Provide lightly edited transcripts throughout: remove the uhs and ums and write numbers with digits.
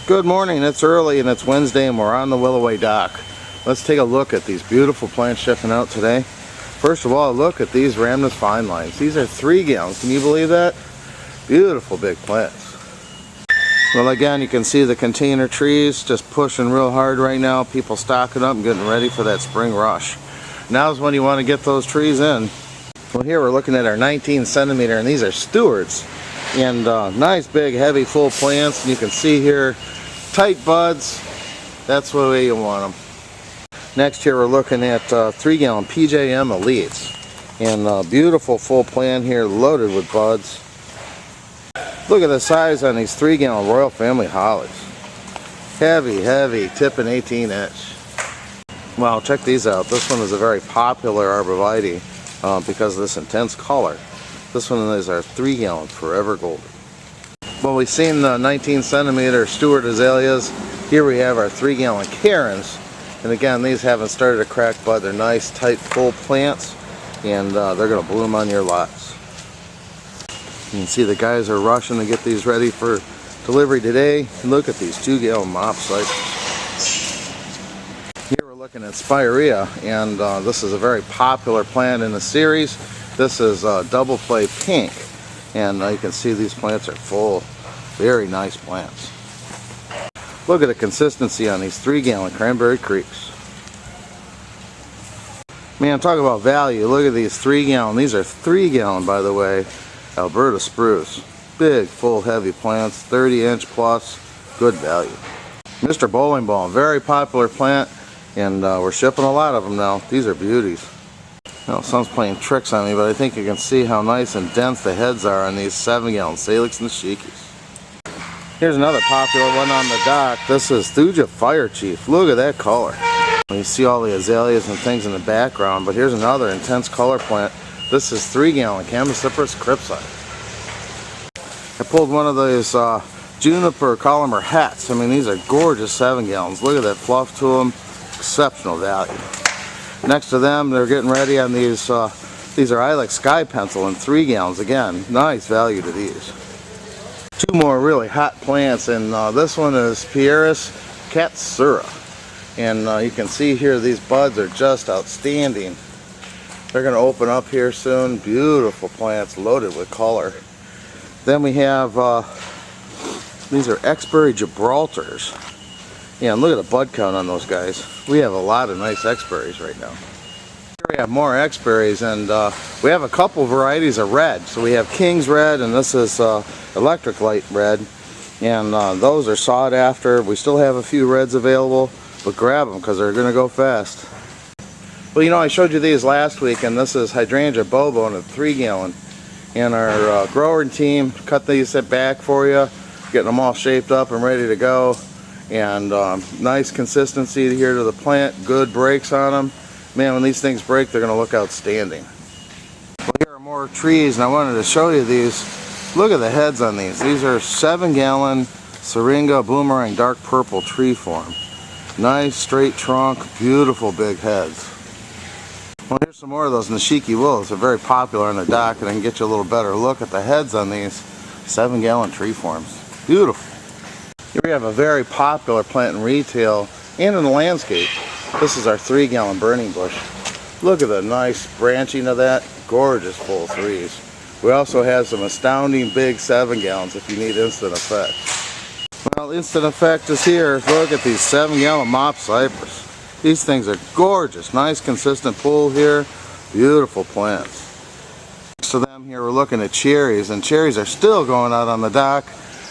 Good morning, it's early and it's Wednesday and we're on the Willoway dock. Let's take a look at these beautiful plants shipping out today. First of all, look at these Rhamnus fine lines. These are 3 gallons, can you believe that? Beautiful big plants. Well, again, you can see the container trees just pushing real hard right now. People stocking up and getting ready for that spring rush. Now's when you want to get those trees in. Well, here we're looking at our 19 centimeter, and these are Stewarts. And nice big heavy full plants, and you can see here tight buds. That's the way you want them. Next here we're looking at 3 gallon PJM Elites, and beautiful full plant here loaded with buds. Look at the size on these 3 gallon Royal Family Hollies. Heavy tipping 18 inch. Wow, check these out. This one is a very popular arborvitae because of this intense color. This one is our 3 gallon Forever Golden. Well, we've seen the 19 centimeter Stewart azaleas. Here we have our 3 gallon Karens. And again, these haven't started to crack bud. They're nice, tight, full plants, and they're going to bloom on your lots. You can see the guys are rushing to get these ready for delivery today. Look at these 2 gallon mop cypress. Here we're looking at Spirea, and this is a very popular plant in the series. This is Double Play Pink, and you can see these plants are full. Very nice plants. Look at the consistency on these 3 gallon Cranberry Creeks. Man, talk about value. Look at these 3 gallon. These are 3 gallon, by the way, Alberta Spruce. Big, full, heavy plants, 30 inch plus, good value. Mr. Bowling Ball, very popular plant, and we're shipping a lot of them now. These are beauties. Now, sun's playing tricks on me, but I think you can see how nice and dense the heads are on these 7 gallon Salix and Shikis. Here's another popular one on the dock. This is Thuja Fire Chief. Look at that color. You see all the azaleas and things in the background, but here's another intense color plant. This is 3 gallon Chamaecyparis crypside. I pulled one of those juniper columnar hats. I mean, these are gorgeous 7 gallons. Look at that fluff to them. Exceptional value. Next to them, they're getting ready on these. These are Ilex Sky Pencil in 3 gallons. Again, nice value to these. 2 more really hot plants, and this one is Pieris Katsura. And you can see here these buds are just outstanding. They're going to open up here soon. Beautiful plants loaded with color. Then we have, these are Exbury Gibraltars. Yeah, and look at the bud count on those guys. We have a lot of nice Exburys right now. Here we have more Exburys, and we have a couple varieties of red. So we have King's Red, and this is Electric Light Red. And those are sought after. We still have a few reds available, but grab them because they're going to go fast. Well, you know, I showed you these last week, and this is Hydrangea Bobo in a 3 gallon. And our grower team cut these back for you, getting them all shaped up and ready to go. And nice consistency here to the plant, good breaks on them. Man, when these things break, they're going to look outstanding. Well, here are more trees, and I wanted to show you these. Look at the heads on these. These are 7 gallon Syringa Boomerang Dark Purple tree form. Nice straight trunk, beautiful big heads. Well, here's some more of those Nishiki willows. They're very popular on the dock, and I can get you a little better look at the heads on these 7 gallon tree forms. Beautiful. Here we have a very popular plant in retail and in the landscape. This is our 3 gallon Burning Bush. Look at the nice branching of that. Gorgeous full threes. We also have some astounding big 7 gallons if you need instant effect. Well, instant effect is here. Look at these 7 gallon Mop Cypress. These things are gorgeous. Nice consistent pull here. Beautiful plants. Next to them here we're looking at cherries, and cherries are still going out on the dock.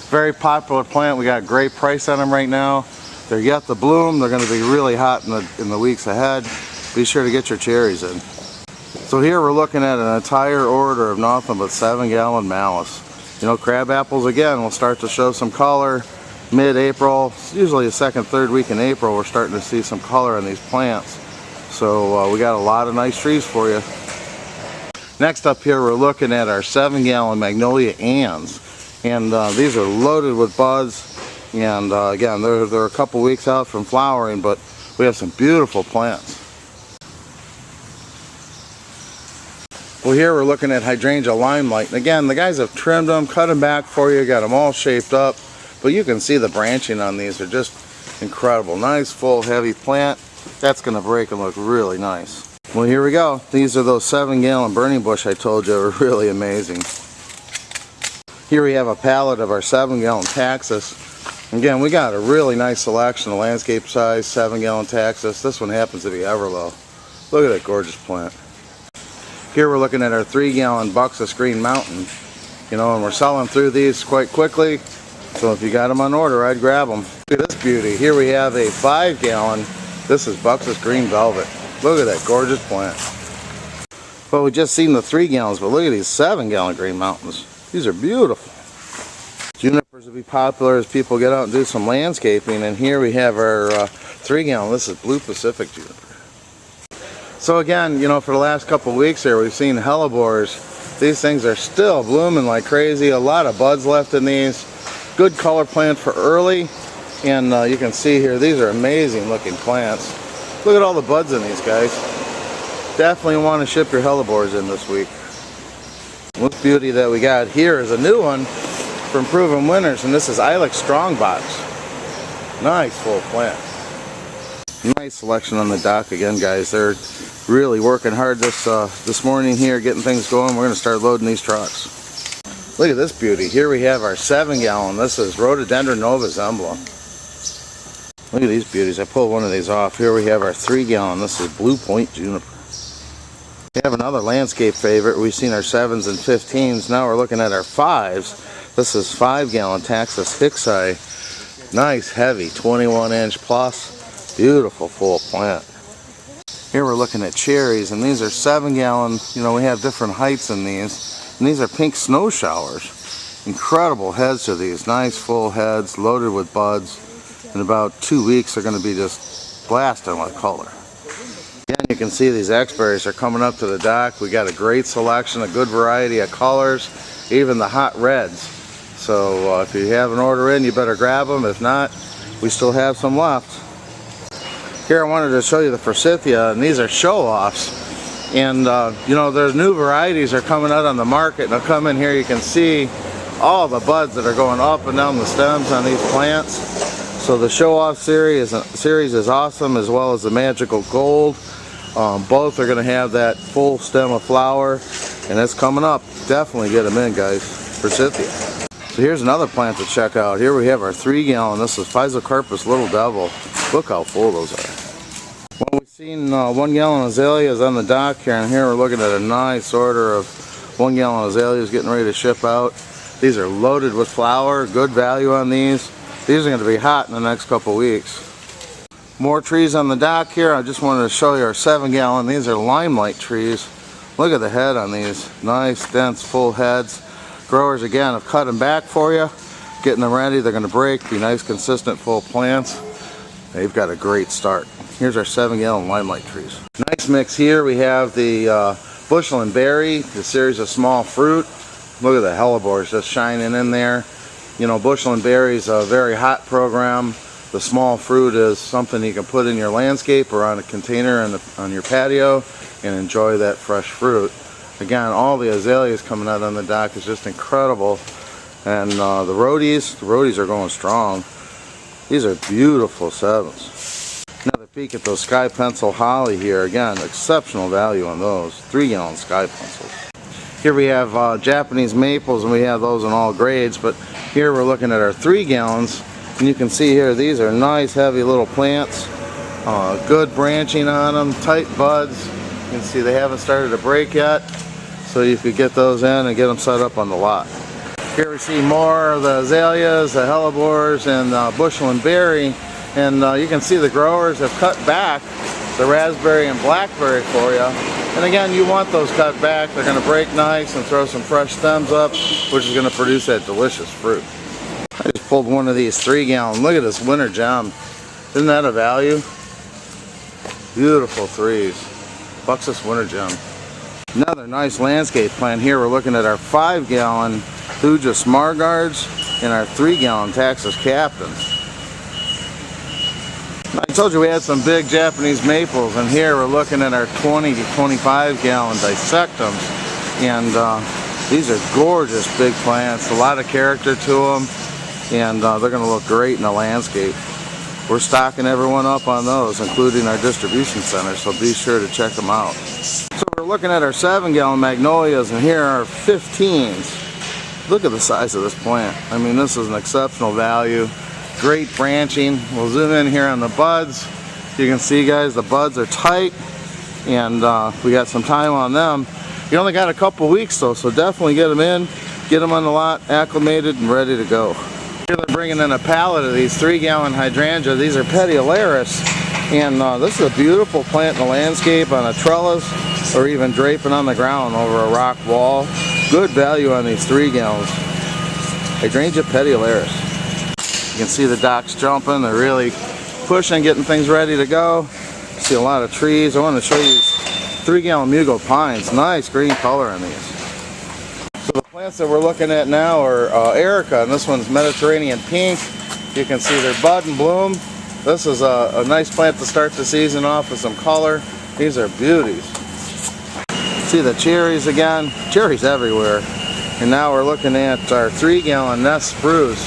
Very popular plant. We got great price on them right now. They're yet to bloom. They're going to be really hot in the weeks ahead. Be sure to get your cherries in. So here we're looking at an entire order of nothing but 7 gallon malice. You know, crab apples again will start to show some color mid-April. Usually the second, third week in April we're starting to see some color on these plants. So we got a lot of nice trees for you. Next up here we're looking at our 7 gallon Magnolia Anns. And these are loaded with buds. And again, they're a couple weeks out from flowering, but we have some beautiful plants. Well, here we're looking at Hydrangea Limelight. And again, the guys have trimmed them, cut them back for you, got them all shaped up. But you can see the branching on these are just incredible. Nice, full, heavy plant. That's going to break and look really nice. Well, here we go. These are those 7-gallon burning bush I told you are really amazing. Here we have a pallet of our 7-gallon Taxus. Again, we got a really nice selection of landscape size 7-gallon Taxus. This one happens to be Everlow. Look at that gorgeous plant. Here we're looking at our 3-gallon Buxus Green Mountain. You know, and we're selling through these quite quickly. So if you got them on order, I'd grab them. Look at this beauty. Here we have a 5-gallon. This is Buxus Green Velvet. Look at that gorgeous plant. Well, we just seen the 3 gallons, but look at these 7-gallon Green Mountains. These are beautiful. Junipers will be popular as people get out and do some landscaping. And here we have our 3-gallon. This is Blue Pacific Juniper. So again, you know, for the last couple of weeks here, we've seen hellebores. These things are still blooming like crazy. A lot of buds left in these. Good color plant for early. And you can see here, these are amazing looking plants. Look at all the buds in these guys. Definitely want to ship your hellebores in this week. This beauty that we got here is a new one for improving winters, and this is Ilex Strongbox. Nice full plant. Nice selection on the dock again, guys. They're really working hard this morning here, getting things going. We're going to start loading these trucks. Look at this beauty. Here we have our 7-gallon. This is Rhododendron Novus Emblem. Look at these beauties. I pulled one of these off. Here we have our 3-gallon. This is Blue Point Juniper. We have another landscape favorite. We've seen our 7s and 15s. Now we're looking at our 5s. This is 5-gallon Taxus Hicksii. Nice, heavy, 21-inch plus. Beautiful full plant. Here we're looking at cherries, and these are 7-gallon. You know, we have different heights in these. And these are pink snow showers. Incredible heads to these. Nice full heads, loaded with buds. In about 2 weeks, they're going to be just blasting with color. Again, you can see these X-berries are coming up to the dock. We got a great selection, a good variety of colors, even the hot reds. So if you have an order in, you better grab them. If not, we still have some left. Here I wanted to show you the Forsythia, and these are show-offs. And you know, there's new varieties are coming out on the market, and I'll come in here, you can see all the buds that are going up and down the stems on these plants. So the show-off series is awesome, as well as the Magical Gold. Both are going to have that full stem of flower, and it's coming up. Definitely get them in, guys. Forsythia. So here's another plant to check out. Here we have our 3-gallon. This is Physocarpus Little Devil. Look how full those are. Well, we've seen 1-gallon azaleas on the dock here, and here we're looking at a nice order of 1-gallon azaleas getting ready to ship out. These are loaded with flower. Good value on these. These are going to be hot in the next couple weeks. More trees on the dock here. I just wanted to show you our 7-gallon. These are limelight trees. Look at the head on these. Nice, dense, full heads. Growers, again, have cut them back for you. Getting them ready. They're going to break. Be nice, consistent, full plants. They've got a great start. Here's our 7-gallon limelight trees. Nice mix here. We have the bushel and berry, the series of small fruit. Look at the hellebores just shining in there. You know, bushel and berry is a very hot program. The small fruit is something you can put in your landscape or on a container on your patio and enjoy that fresh fruit. Again, all the azaleas coming out on the dock is just incredible. And the rhodies are going strong. These are beautiful 7s. Another peek at those Sky Pencil Holly here. Again, exceptional value on those. 3-gallon Sky Pencils. Here we have Japanese maples, and we have those in all grades, but here we're looking at our 3-gallons, and you can see here these are nice heavy little plants. Good branching on them, tight buds. You can see they haven't started to break yet, so you could get those in and get them set up on the lot. Here we see more of the azaleas, the hellebores, and bushel and berry, and you can see the growers have cut back the raspberry and blackberry for you. And again, you want those cut back. They're going to break nice and throw some fresh stems up, which is going to produce that delicious fruit. I just pulled one of these 3-gallon. Look at this winter gem. Isn't that a value? Beautiful 3s. Buxus winter gem. Another nice landscape plant here. We're looking at our 5-gallon Thuja Smargards and our 3-gallon Taxus Captains. I told you we had some big Japanese maples, and here we're looking at our 20 to 25-gallon Dissectums, and these are gorgeous big plants, a lot of character to them. and they're going to look great in the landscape. We're stocking everyone up on those, including our distribution center, so be sure to check them out. So we're looking at our 7-gallon magnolias, and here are 15s. Look at the size of this plant. I mean, this is an exceptional value. Great branching. We'll zoom in here on the buds. You can see, guys, the buds are tight, and we got some time on them. You only got a couple weeks though, so definitely get them in, get them on the lot, acclimated and ready to go. Here they're bringing in a pallet of these 3-gallon hydrangea. These are petiolaris, and this is a beautiful plant in the landscape on a trellis or even draping on the ground over a rock wall. Good value on these 3 gallons. Hydrangea petiolaris. You can see the docks jumping. They're really pushing, getting things ready to go. See a lot of trees. I want to show you 3-gallon Mugo pines. Nice green color on these. So the plants that we're looking at now are Erica, and this one's Mediterranean pink. You can see their bud and bloom. This is a nice plant to start the season off with some color. These are beauties. See the cherries again. Cherries everywhere. And now we're looking at our 3-gallon Nest spruce.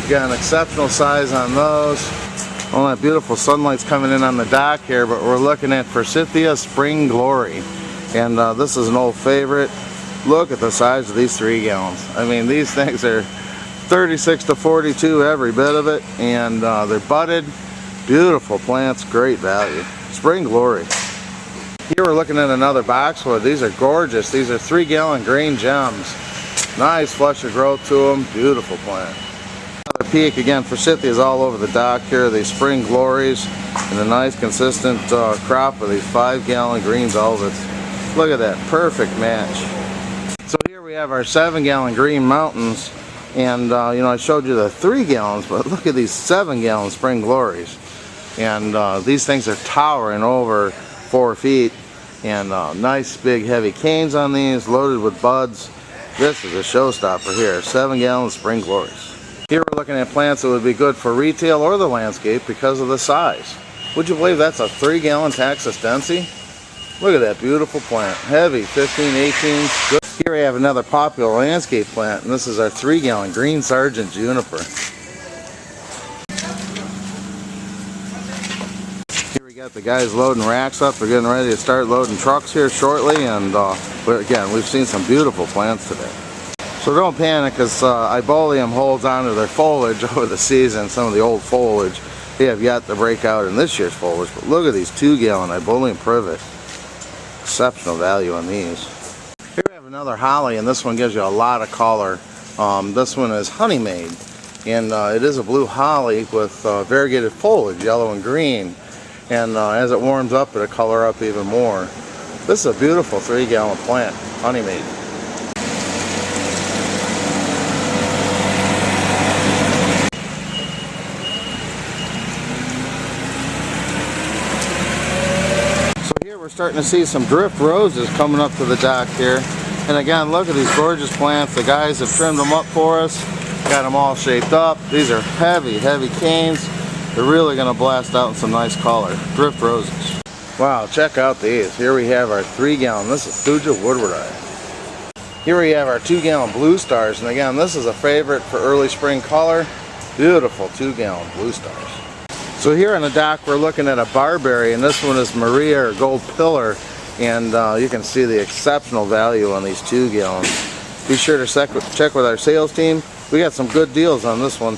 We got an exceptional size on those. All that beautiful sunlight's coming in on the dock here, but we're looking at Forsythia Spring Glory. And this is an old favorite. Look at the size of these 3 gallons. I mean, these things are 36 to 42, every bit of it. And they're budded. Beautiful plants, great value. Spring Glory. Here we're looking at another boxwood. These are gorgeous. These are 3-gallon green gems. Nice flush of growth to them. Beautiful plant. Another peak, again, Forsythia is all over the dock here. These Spring Glories and a nice consistent crop of these 5-gallon green velvets. Look at that, perfect match. So here we have our 7-gallon green mountains, and you know, I showed you the 3 gallons, but look at these 7-gallon Spring Glories. And these things are towering over 4 feet, and nice big heavy canes on these, loaded with buds. This is a showstopper here, 7-gallon Spring Glories. Here we're looking at plants that would be good for retail or the landscape because of the size. Would you believe that's a 3-gallon Taxus Densi? Look at that beautiful plant. Heavy, 15, 18. Good. Here we have another popular landscape plant, and this is our 3-gallon Green Sergeant Juniper. Here we got the guys loading racks up. They're getting ready to start loading trucks here shortly, and but again, we've seen some beautiful plants today. So don't panic, because Ibolium holds on to their foliage over the season. Some of the old foliage they have yet to break out in this year's foliage. But look at these 2-gallon Ibolium privet. Exceptional value on these. Here we have another holly, and this one gives you a lot of color. This one is Honey Maid, and it is a blue holly with variegated foliage, yellow and green. And as it warms up, it'll color up even more. This is a beautiful 3-gallon plant, Honey Maid. We're starting to see some drift roses coming up to the dock here. And again, look at these gorgeous plants. The guys have trimmed them up for us, got them all shaped up. These are heavy, heavy canes. They're really going to blast out in some nice color. Drift roses. Wow, check out these. Here we have our 3-gallon. This is Thuja Woodwardii. Here we have our 2-gallon Blue Stars. And again, this is a favorite for early spring color. Beautiful 2-gallon Blue Stars. So here on the dock we're looking at a barberry, and this one is Maria or Gold Pillar, and you can see the exceptional value on these 2 gallons. Be sure to check with our sales team. We got some good deals on this one.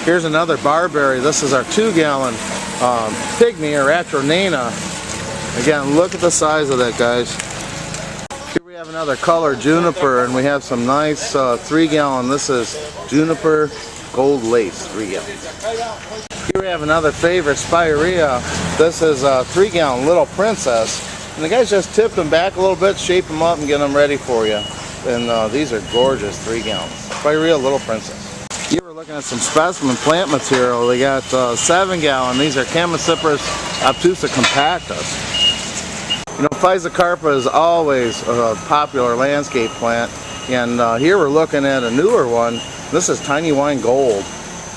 Here's another barberry. This is our 2-gallon Pygmy or Atronana. Again, look at the size of that, guys. Here we have another color Juniper, and we have some nice 3-gallon. This is Juniper Gold Lace, 3 gallons. Here we have another favorite Spirea. This is a 3-gallon Little Princess. And the guys just tipped them back a little bit, shape them up, and get them ready for you. And these are gorgeous 3 gallons. Spirea Little Princess. Here we're looking at some specimen plant material. They got 7-gallon. These are Chamaecyparis obtusa compactus. You know, Physocarpa is always a popular landscape plant. And here we're looking at a newer one. This is Tiny Wine Gold.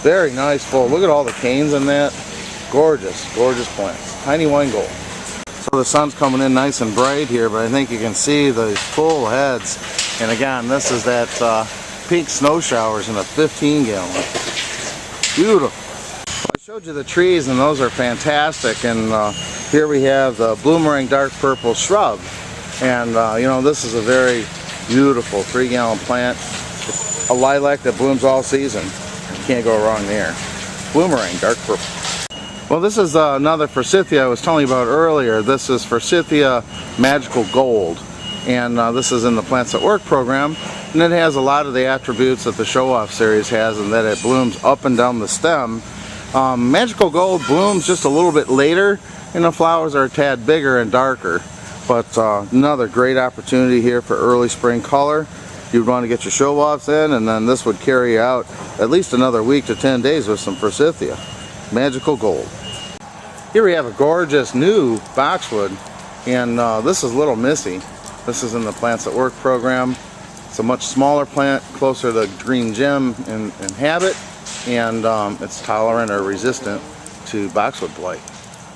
Very nice full. Look at all the canes in that. Gorgeous, gorgeous plants. Tiny Wine Gold. So the sun's coming in nice and bright here, but I think you can see those full heads. And again, this is that pink snow showers in a 15-gallon. Beautiful. I showed you the trees, and those are fantastic. And here we have the bloomerang dark purple shrub. And you know, this is a very beautiful 3-gallon plant. It's a lilac that blooms all season. You can't go wrong there. Bloomerang dark purple. Well, this is another forsythia I was telling you about earlier. This is Forsythia Magical Gold. And this is in the Plants at Work program. And it has a lot of the attributes that the Show Off series has, and that it blooms up and down the stem. Magical Gold blooms just a little bit later, and the flowers are a tad bigger and darker. But another great opportunity here for early spring color. You'd want to get your Show Offs in, and then this would carry out at least another week to 10 days with some forsythia. Magical Gold. Here we have a gorgeous new boxwood, and this is Little Missy. This is in the Plants at Work program. It's a much smaller plant, closer to green gem in habit, and it's tolerant or resistant to boxwood blight.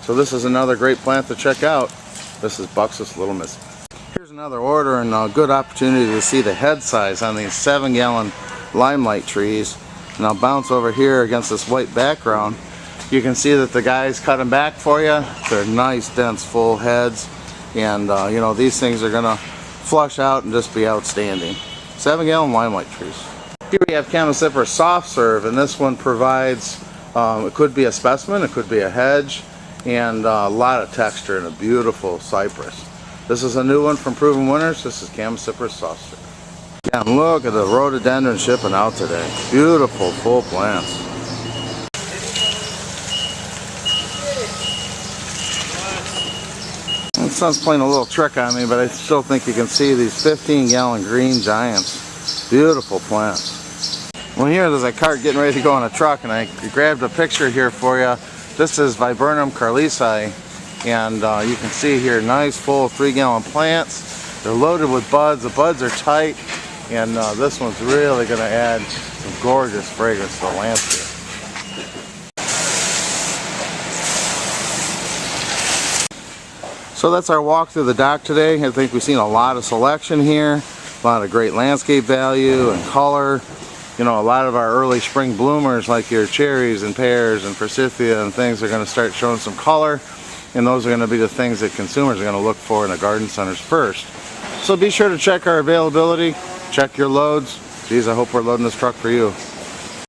So this is another great plant to check out. This is Buxus Little Missy. Here's another order, and a good opportunity to see the head size on these 7-gallon limelight trees. And I'll bounce over here against this white background. You can see that the guys cut them back for you. They're nice, dense, full heads, and you know, these things are gonna flush out and just be outstanding. 7-gallon limelight trees. Here we have Chamaecyparis soft serve, and this one provides, it could be a specimen, it could be a hedge, and a lot of texture and a beautiful cypress. This is a new one from Proven Winners. This is Chamaecyparis soft serve. Yeah, and look at the rhododendron shipping out today. Beautiful full plants. The sun's playing a little trick on me, but I still think you can see these 15-gallon green giants. Beautiful plants. Well, here there's a cart getting ready to go on a truck, and I grabbed a picture here for you. This is Viburnum carlesi, and you can see here nice full 3-gallon plants. They're loaded with buds. The buds are tight, and this one's really going to add some gorgeous fragrance to the landscape. So that's our walk through the dock today. I think we've seen a lot of selection here, a lot of great landscape value and color. You know, a lot of our early spring bloomers like your cherries and pears and forsythia and things are going to start showing some color, and those are going to be the things that consumers are going to look for in the garden centers first. So be sure to check our availability, check your loads. Geez, I hope we're loading this truck for you.